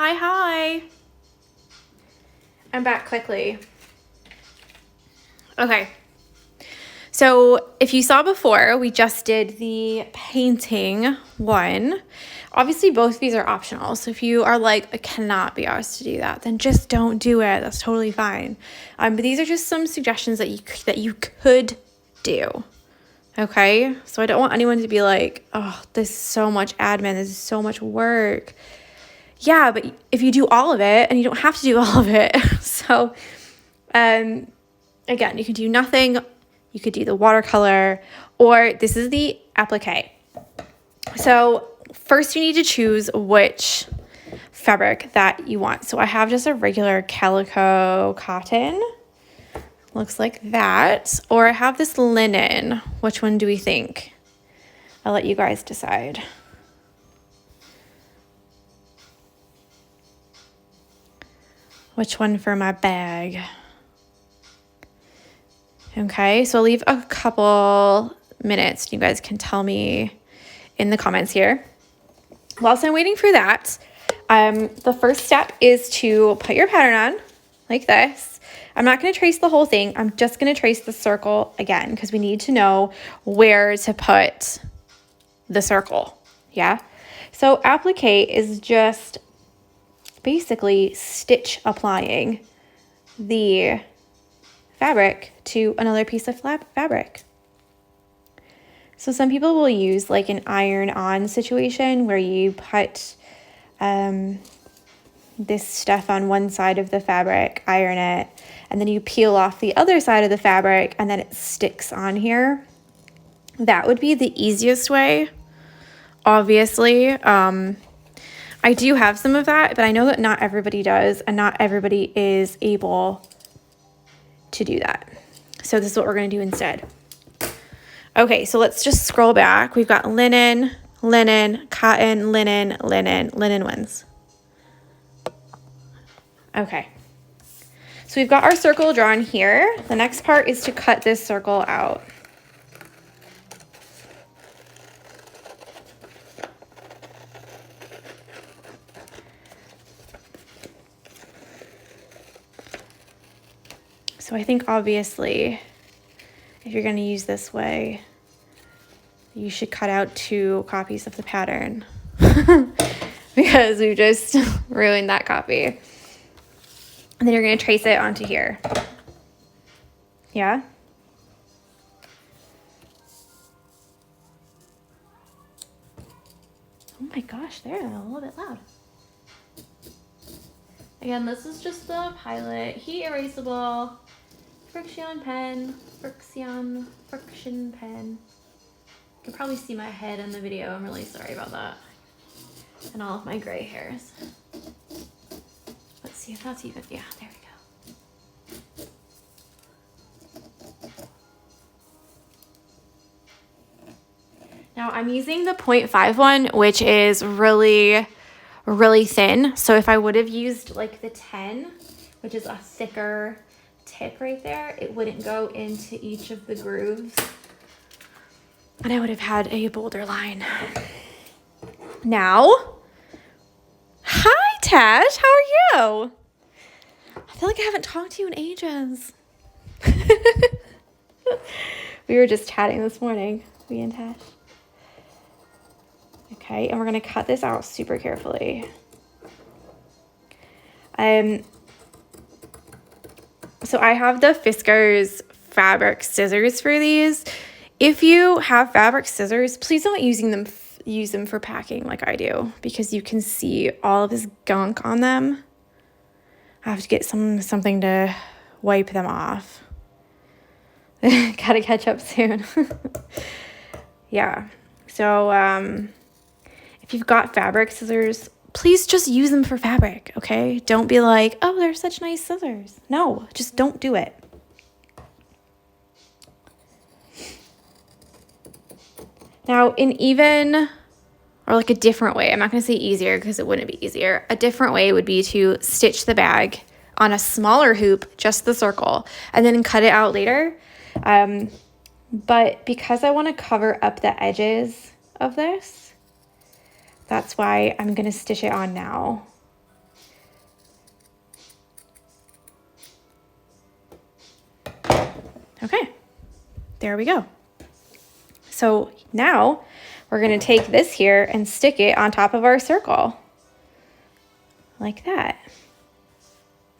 Hi. I'm back quickly. Okay. So if you saw before, we just did the painting one. Obviously, both of these are optional. So if you are like, I cannot be asked to do that, then just don't do it. That's totally fine. But these are just some suggestions that you could do. Okay. So I don't want anyone to be like, oh, this is so much admin. This is so much work. Yeah, but if you do all of it, and you don't have to do all of it. So, again, you can do nothing. You could do the watercolor, or this is the applique. So first you need to choose which fabric that you want. So I have just a regular calico cotton. Looks like that. Or I have this linen. Which one do we think? I'll let you guys decide. Which one for my bag? Okay, so I'll leave a couple minutes. You guys can tell me in the comments here. Whilst I'm waiting for that, the first step is to put your pattern on like this. I'm not going to trace the whole thing. I'm just going to trace the circle again because we need to know where to put the circle. Yeah. So applique is just basically stitch applying the fabric to another piece of fabric. So some people will use like an iron-on situation where you put this stuff on one side of the fabric, iron it, and then you peel off the other side of the fabric and then it sticks on here. That would be the easiest way, obviously. I do have some of that, but I know that not everybody does, and not everybody is able to do that. So this is what we're going to do instead. Okay, so let's just scroll back. We've got linen, cotton, linen wins. Okay. So we've got our circle drawn here. The next part is to cut this circle out. So I think obviously, if you're going to use this way, you should cut out 2 copies of the pattern because we just ruined that copy. And then you're going to trace it onto here. Yeah? Oh my gosh, they're a little bit loud. Again, this is just the Pilot heat erasable friction pen. You can probably see my head in the video. I'm really sorry about that. And all of my gray hairs. Let's see if that's even. Yeah, there we go. Now I'm using the 0.5 one, which is really thin. So if I would have used like the 10, which is a thicker tip right there, it wouldn't go into each of the grooves. And I would have had a bolder line. Now, hi Tash, how are you? I feel like I haven't talked to you in ages. We were just chatting this morning, me and Tash. Okay, and we're gonna cut this out super carefully. So I have the Fiskars fabric scissors for these. If you have fabric scissors, please don't use them for packing like I do, because you can see all of this gunk on them. I have to get something to wipe them off. Gotta catch up soon. Yeah. So if you've got fabric scissors, please just use them for fabric, okay? Don't be like, oh, they're such nice scissors. No, just don't do it. Now, or like a different way, I'm not going to say easier because it wouldn't be easier. A different way would be to stitch the bag on a smaller hoop, just the circle, and then cut it out later. But because I want to cover up the edges of this, that's why I'm going to stitch it on now. Okay, there we go. So now we're going to take this here and stick it on top of our circle like that.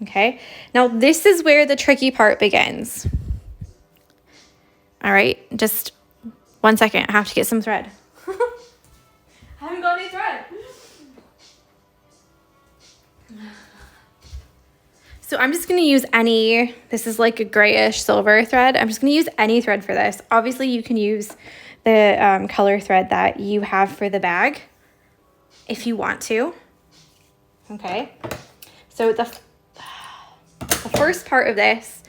Okay, now this is where the tricky part begins. All right, just 1 second. I have to get some thread. I haven't got any thread. So I'm just going to use any, this is like a grayish silver thread. I'm just going to use any thread for this. Obviously, you can use the color thread that you have for the bag if you want to. Okay, so the first part of this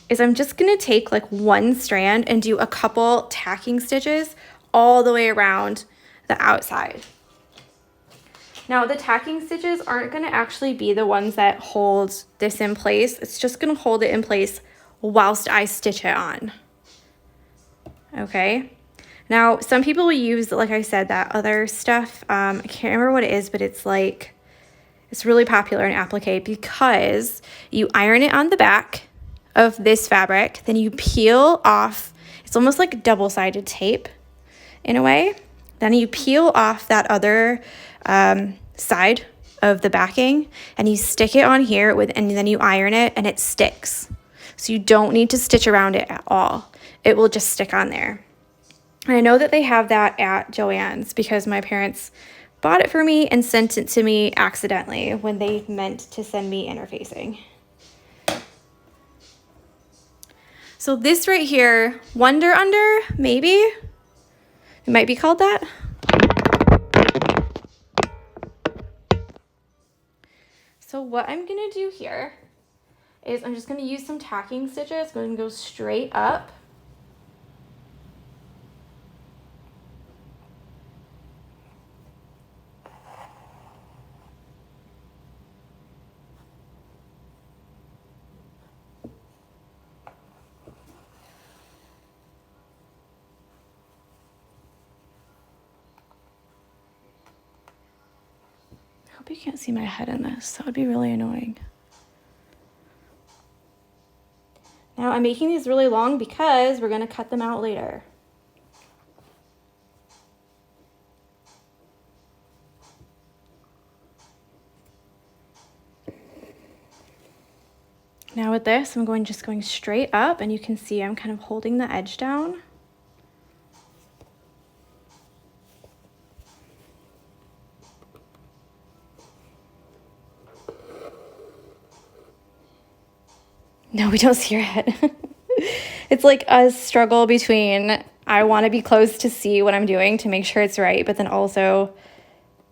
is I'm just going to take like one strand and do a couple tacking stitches all the way around the outside. Now the tacking stitches aren't going to actually be the ones that hold this in place. It's just going to hold it in place whilst I stitch it on. Okay. Now some people will use, like I said, that other stuff. I can't remember what it is, but it's like, it's really popular in applique because you iron it on the back of this fabric, then you peel off, it's almost like double-sided tape in a way. Then you peel off that other side of the backing and you stick it on here and then you iron it and it sticks. So you don't need to stitch around it at all. It will just stick on there. And I know that they have that at Joann's because my parents bought it for me and sent it to me accidentally when they meant to send me interfacing. So this right here, Wonder Under, maybe? It might be called that. So what I'm gonna do here is I'm just gonna use some tacking stitches. I'm gonna go straight up. I hope you can't see my head in this. That would be really annoying. Now I'm making these really long because we're gonna cut them out later. Now with this, I'm just going straight up and you can see I'm kind of holding the edge down. No, we don't see your head. It's like a struggle between I want to be close to see what I'm doing to make sure it's right, but then also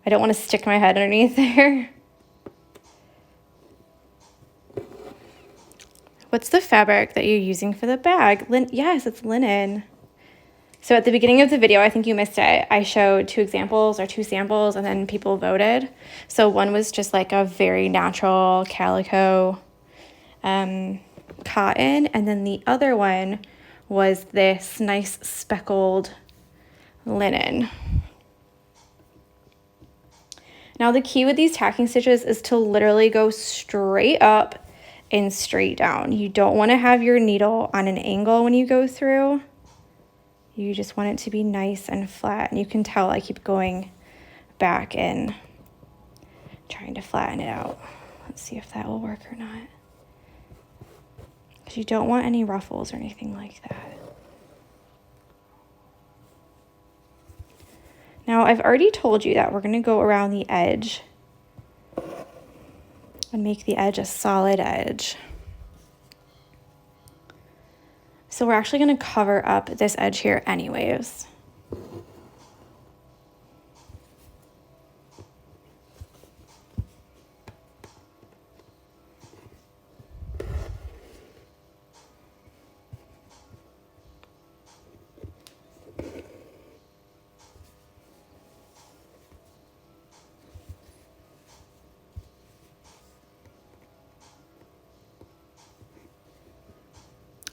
I don't want to stick my head underneath there. What's the fabric that you're using for the bag? Yes, it's linen. So at the beginning of the video, I think you missed it. I showed two samples, and then people voted. So one was just like a very natural calico cotton, and then the other one was this nice speckled linen. Now the key with these tacking stitches is to literally go straight up and straight down. You don't want to have your needle on an angle when you go through. You just want it to be nice and flat, and you can tell I keep going back and trying to flatten it out. Let's see if that will work or not. Because you don't want any ruffles or anything like that. Now I've already told you that we're going to go around the edge and make the edge a solid edge. So we're actually going to cover up this edge here anyways.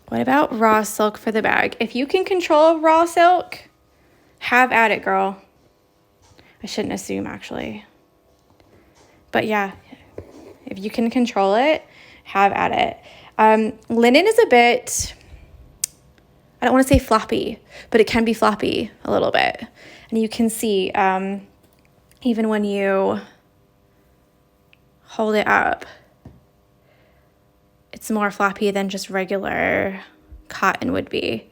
What about raw silk for the bag? If you can control raw silk, have at it, girl. I shouldn't assume, actually. But yeah, if you can control it, have at it. Linen is a bit I don't want to say floppy, but it can be floppy a little bit. And you can see even when you hold it up, it's more floppy than just regular cotton would be.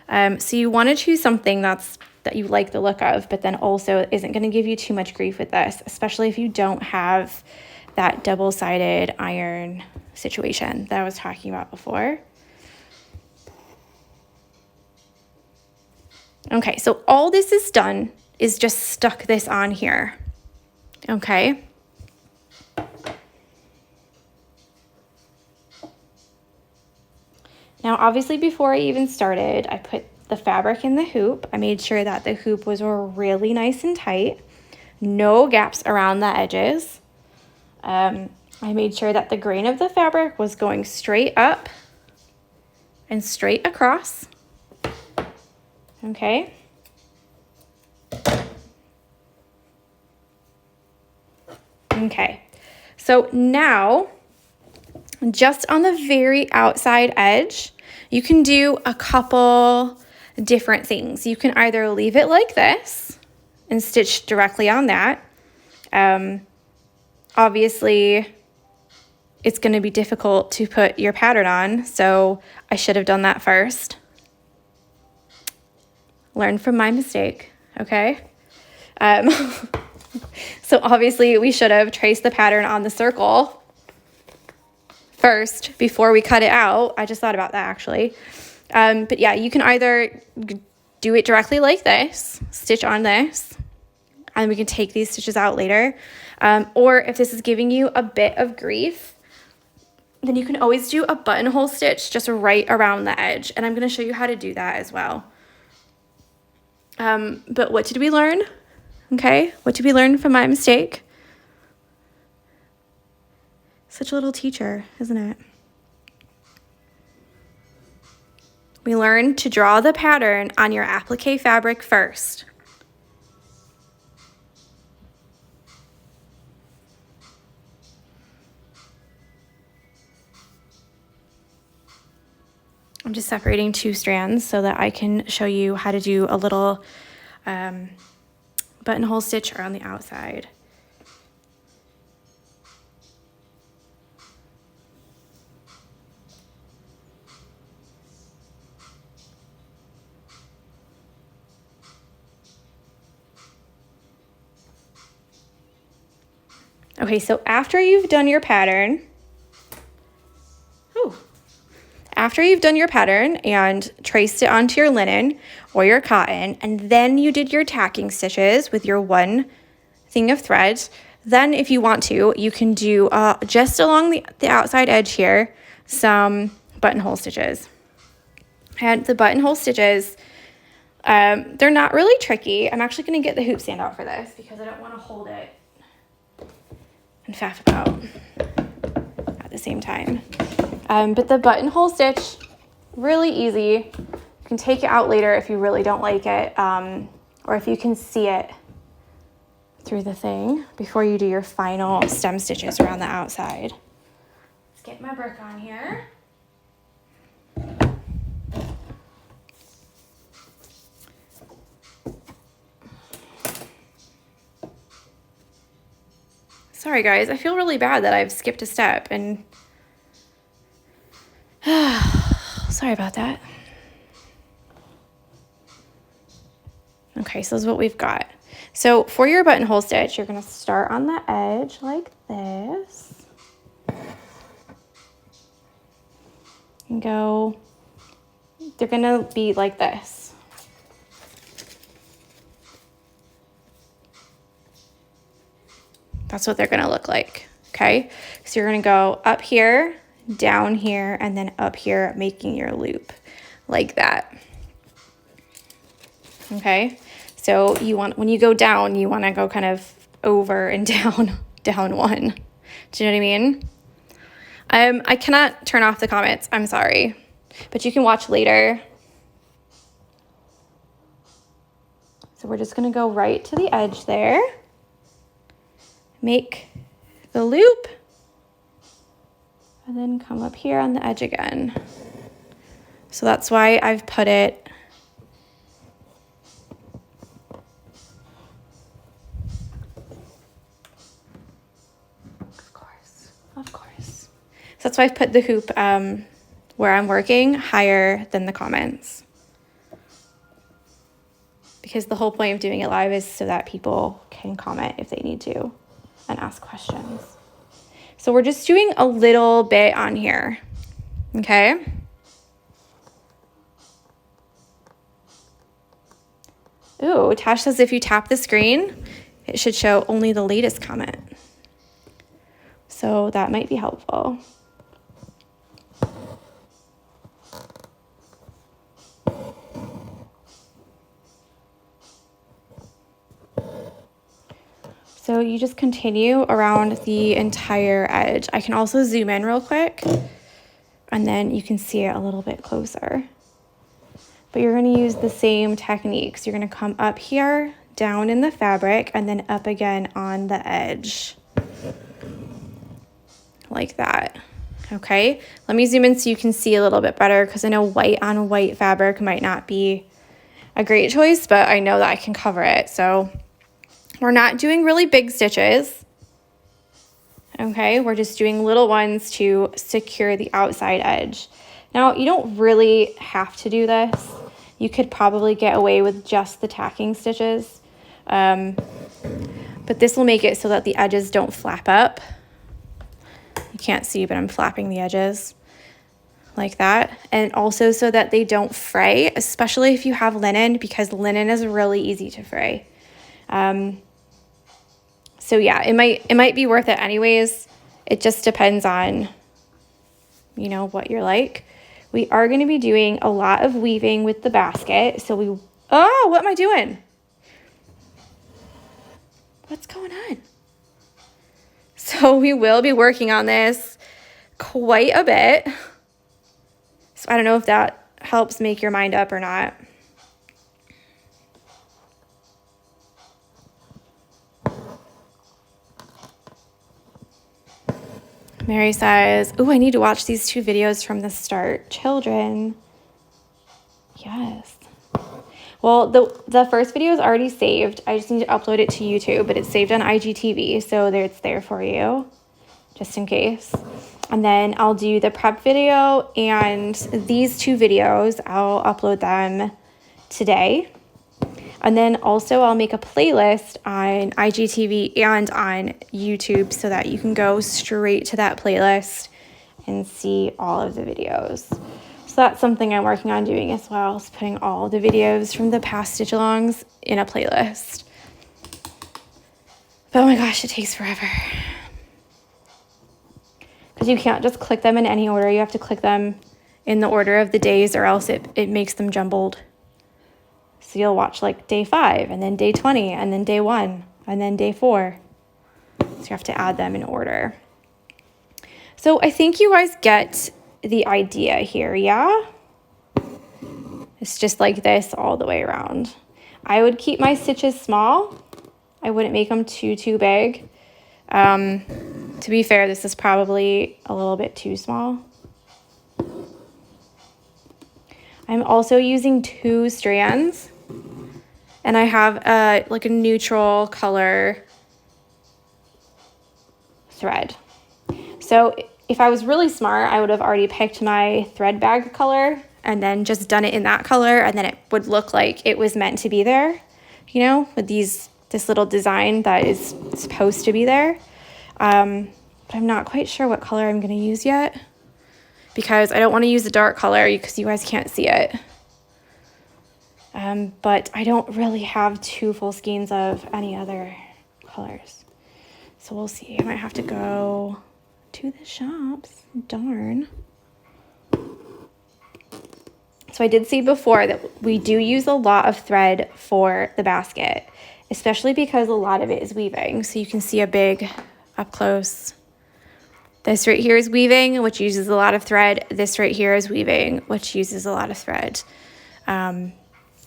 So you want to choose something that you like the look of, but then also isn't going to give you too much grief with this, especially if you don't have that double-sided iron situation that I was talking about before. Okay, so all this is done is just stuck this on here, okay? Now, obviously, before I even started, I put the fabric in the hoop. I made sure that the hoop was really nice and tight, no gaps around the edges. I made sure that the grain of the fabric was going straight up and straight across. Okay. Okay. So now, just on the very outside edge, you can do a couple different things. You can either leave it like this and stitch directly on that. Obviously, it's going to be difficult to put your pattern on, so I should have done that first. Learn from my mistake, okay? So obviously, we should have traced the pattern on the circle first before we cut it out. I just thought about that, actually. But yeah, you can either do it directly like this, stitch on this, and we can take these stitches out later. Or if this is giving you a bit of grief, then you can always do a buttonhole stitch just right around the edge. And I'm going to show you how to do that as well. But what did we learn? Okay, what did we learn from my mistake? Such a little teacher, isn't it? We learned to draw the pattern on your applique fabric first. I'm just separating two strands so that I can show you how to do a little buttonhole stitch around the outside. Okay, so after you've done your pattern, and traced it onto your linen or your cotton, and then you did your tacking stitches with your one thing of thread, then if you want to, you can do just along the outside edge here, some buttonhole stitches. And the buttonhole stitches, they're not really tricky. I'm actually going to get the hoop stand out for this because I don't want to hold it and faff about at the same time. But the buttonhole stitch, really easy. You can take it out later if you really don't like it, or if you can see it through the thing before you do your final stem stitches around the outside. Let's get my brick on here. Sorry guys, I feel really bad that I've skipped a step and sorry about that. Okay, so this is what we've got. So for your buttonhole stitch, you're going to start on the edge like this and go, they're going to be like this. That's what they're going to look like, okay? So you're going to go up here, down here, and then up here, making your loop like that. Okay, so when you go down, you want to go kind of over and down, down one. Do you know what I mean? I cannot turn off the comments. I'm sorry, but you can watch later. So we're just going to go right to the edge there. Make the loop. And then come up here on the edge again. So that's why I've put it of course. So that's why I've put the hoop where I'm working higher than the comments. Because the whole point of doing it live is so that people can comment if they need to and ask questions. So we're just doing a little bit on here, okay? Ooh, Tash says if you tap the screen, it should show only the latest comment. So that might be helpful. So you just continue around the entire edge. I can also zoom in real quick and then you can see it a little bit closer. But you're going to use the same techniques. You're going to come up here, down in the fabric, and then up again on the edge. Like that. Okay, let me zoom in so you can see a little bit better because I know white on white fabric might not be a great choice, but I know that I can cover it. So we're not doing really big stitches. Okay, we're just doing little ones to secure the outside edge. Now, you don't really have to do this. You could probably get away with just the tacking stitches, but this will make it so that the edges don't flap up. You can't see, but I'm flapping the edges like that. And also so that they don't fray, especially if you have linen, because linen is really easy to fray. So yeah, it might be worth it anyways. It just depends on, you know, what you're like. We are going to be doing a lot of weaving with the basket. So oh, what am I doing? What's going on? So we will be working on this quite a bit. So I don't know if that helps make your mind up or not. Mary says, oh, I need to watch these 2 videos from the start. Children. Yes. Well, the first video is already saved. I just need to upload it to YouTube, but it's saved on IGTV, so it's there for you, just in case. And then I'll do the prep video, and these 2 videos, I'll upload them today. And then also I'll make a playlist on IGTV and on YouTube so that you can go straight to that playlist and see all of the videos. So that's something I'm working on doing as well, is putting all the videos from the past stitch alongs in a playlist. But oh my gosh, it takes forever. Because you can't just click them in any order. You have to click them in the order of the days or else it makes them jumbled. So you'll watch like day 5 and then day 20 and then day 1 and then day 4. So you have to add them in order. So I think you guys get the idea here, yeah? It's just like this all the way around. I would keep my stitches small. I wouldn't make them too big. To be fair, this is probably a little bit too small. I'm also using 2 strands, and I have like a neutral color thread. So if I was really smart, I would have already picked my thread bag color and then just done it in that color, and then it would look like it was meant to be there, you know, with this little design that is supposed to be there. But I'm not quite sure what color I'm going to use yet, because I don't want to use the dark color because you guys can't see it. But I don't really have 2 full skeins of any other colors. So we'll see. I might have to go to the shops. Darn. So I did see before that we do use a lot of thread for the basket, especially because a lot of it is weaving. So you can see a big up close. This right here is weaving, which uses a lot of thread. This right here is weaving, which uses a lot of thread.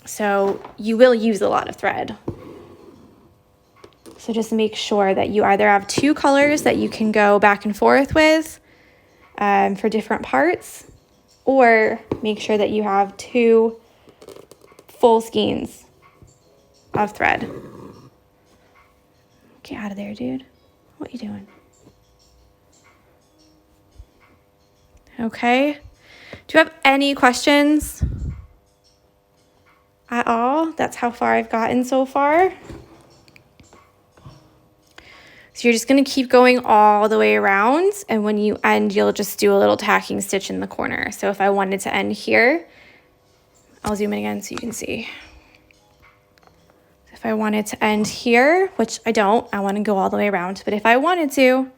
So you will use a lot of thread. So just make sure that you either have 2 colors that you can go back and forth with for different parts, or make sure that you have 2 full skeins of thread. Get out of there, dude. What are you doing? Okay. Do you have any questions at all? That's how far I've gotten so far. So you're just going to keep going all the way around, and when you end, you'll just do a little tacking stitch in the corner. So if I wanted to end here, I'll zoom in again so you can see. If I wanted to end here, which I don't, I want to go all the way around, but if I wanted to,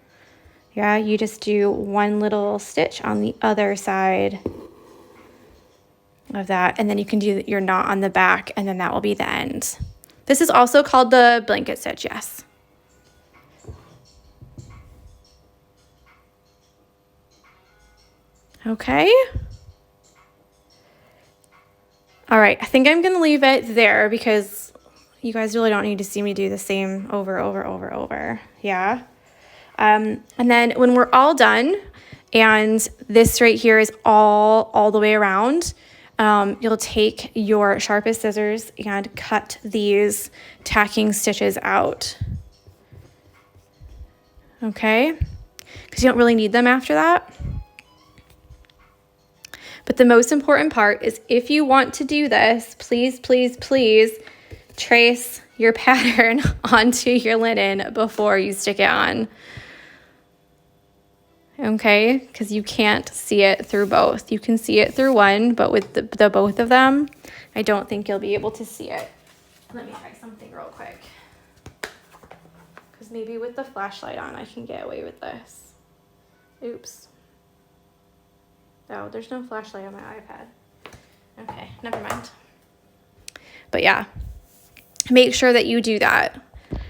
yeah, you just do 1 little stitch on the other side of that, and then you can do your knot on the back, and then that will be the end. This is also called the blanket stitch, yes. Okay. All right, I think I'm gonna leave it there because you guys really don't need to see me do the same over. Yeah. And then when we're all done, and this right here is all the way around, you'll take your sharpest scissors and cut these tacking stitches out. Okay? Because you don't really need them after that. But the most important part is if you want to do this, please, please, please trace your pattern onto your linen before you stick it on. Okay, because you can't see it through both. You can see it through one, but with the both of them, I don't think you'll be able to see it. Let me try something real quick. Because maybe with the flashlight on, I can get away with this. Oops. Oh, there's no flashlight on my iPad. Okay, never mind. But yeah, make sure that you do that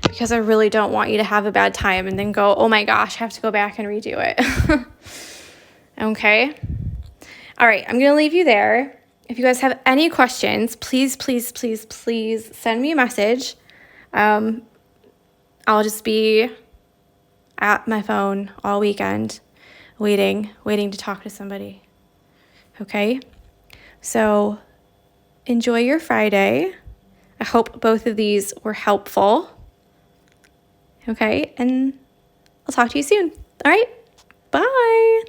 because I really don't want you to have a bad time and then go, oh my gosh, I have to go back and redo it. Okay. All right, I'm going to leave you there. If you guys have any questions, please, please, please, please send me a message. I'll just be at my phone all weekend waiting to talk to somebody. Okay, so enjoy your Friday. I hope both of these were helpful. Okay, and I'll talk to you soon. All right, bye.